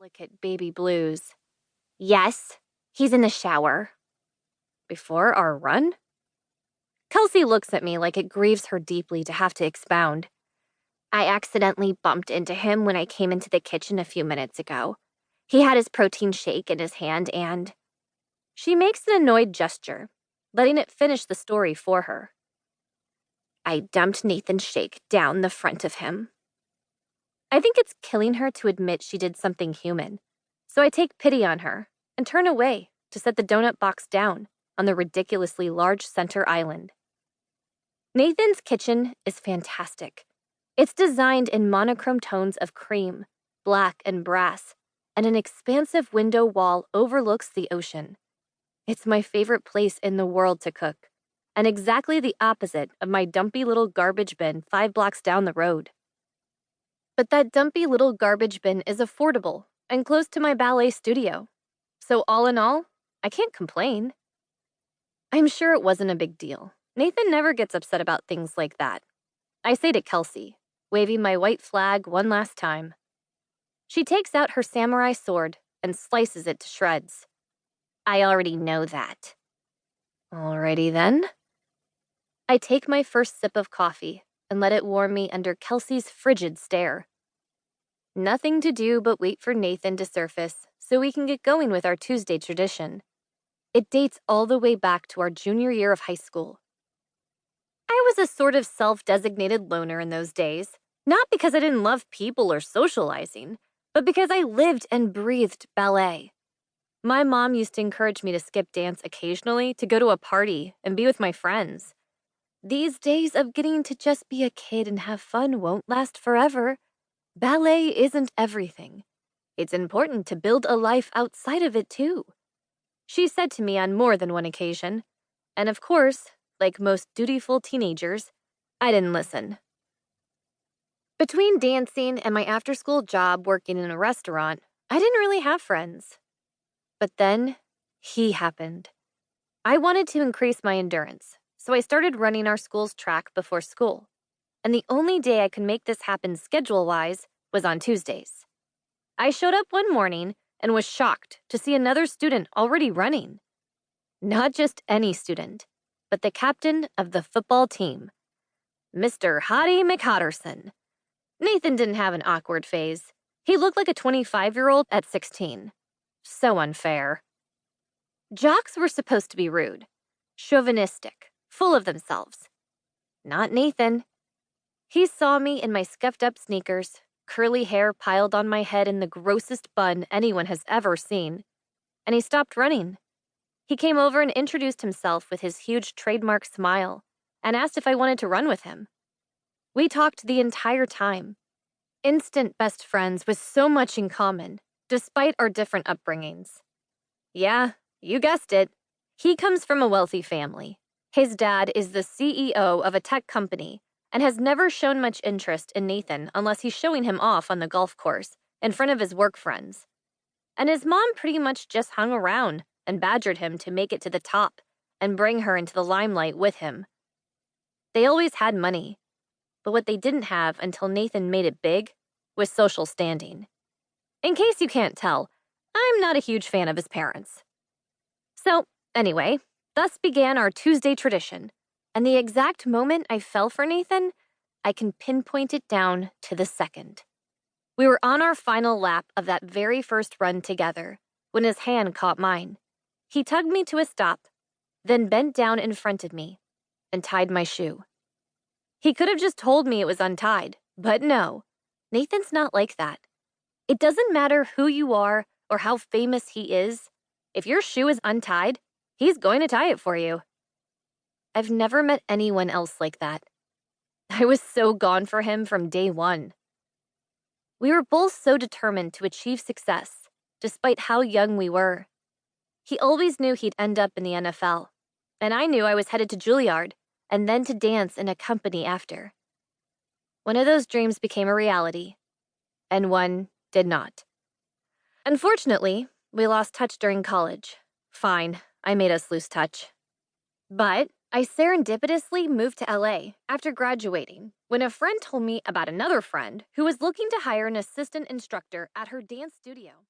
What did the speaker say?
delicate baby blues. Yes, he's in the shower. Before our run? Kelsey looks at me like it grieves her deeply to have to expound. I accidentally bumped into him when I came into the kitchen a few minutes ago. He had his protein shake in his hand and... She makes an annoyed gesture, letting it finish the story for her. I dumped Nathan's shake down the front of him. I think it's killing her to admit she did something human, so I take pity on her and turn away to set the donut box down on the ridiculously large center island. Nathan's kitchen is fantastic. It's designed in monochrome tones of cream, black, and brass, and an expansive window wall overlooks the ocean. It's my favorite place in the world to cook, and exactly the opposite of my dumpy little garbage bin 5 blocks down the road. But that dumpy little garbage bin is affordable and close to my ballet studio. So all in all, I can't complain. I'm sure it wasn't a big deal. Nathan never gets upset about things like that. I say to Kelsey, waving my white flag one last time. She takes out her samurai sword and slices it to shreds. I already know that. Alrighty then. I take my first sip of coffee and let it warm me under Kelsey's frigid stare. Nothing to do but wait for Nathan to surface so we can get going with our Tuesday tradition. It dates all the way back to our junior year of high school. I was a sort of self-designated loner in those days, not because I didn't love people or socializing, but because I lived and breathed ballet. My mom used to encourage me to skip dance occasionally to go to a party and be with my friends. These days of getting to just be a kid and have fun won't last forever. Ballet isn't everything. It's important to build a life outside of it too, she said to me on more than one occasion. And of course, like most dutiful teenagers, I didn't listen. Between dancing and my after-school job working in a restaurant, I didn't really have friends. But then, he happened. I wanted to increase my endurance, so I started running our school's track before school. And the only day I could make this happen schedule-wise was on Tuesdays. I showed up one morning and was shocked to see another student already running. Not just any student, but the captain of the football team, Mr. Hottie McHotterson. Nathan didn't have an awkward phase. He looked like a 25-year-old at 16. So unfair. Jocks were supposed to be rude, chauvinistic, full of themselves. Not Nathan. He saw me in my scuffed-up sneakers, curly hair piled on my head in the grossest bun anyone has ever seen, and he stopped running. He came over and introduced himself with his huge trademark smile and asked if I wanted to run with him. We talked the entire time. Instant best friends with so much in common, despite our different upbringings. Yeah, you guessed it. He comes from a wealthy family. His dad is the CEO of a tech company and has never shown much interest in Nathan unless he's showing him off on the golf course in front of his work friends. And his mom pretty much just hung around and badgered him to make it to the top and bring her into the limelight with him. They always had money, but what they didn't have until Nathan made it big was social standing. In case you can't tell, I'm not a huge fan of his parents. So, anyway, thus began our Tuesday tradition, and the exact moment I fell for Nathan, I can pinpoint it down to the second. We were on our final lap of that very first run together when his hand caught mine. He tugged me to a stop, then bent down in front of me and tied my shoe. He could have just told me it was untied, but no, Nathan's not like that. It doesn't matter who you are or how famous he is. If your shoe is untied, he's going to tie it for you. I've never met anyone else like that. I was so gone for him from day one. We were both so determined to achieve success, despite how young we were. He always knew he'd end up in the NFL, and I knew I was headed to Juilliard and then to dance in a company after. One of those dreams became a reality, and one did not. Unfortunately, we lost touch during college. Fine, I made us lose touch. But I serendipitously moved to LA after graduating when a friend told me about another friend who was looking to hire an assistant instructor at her dance studio.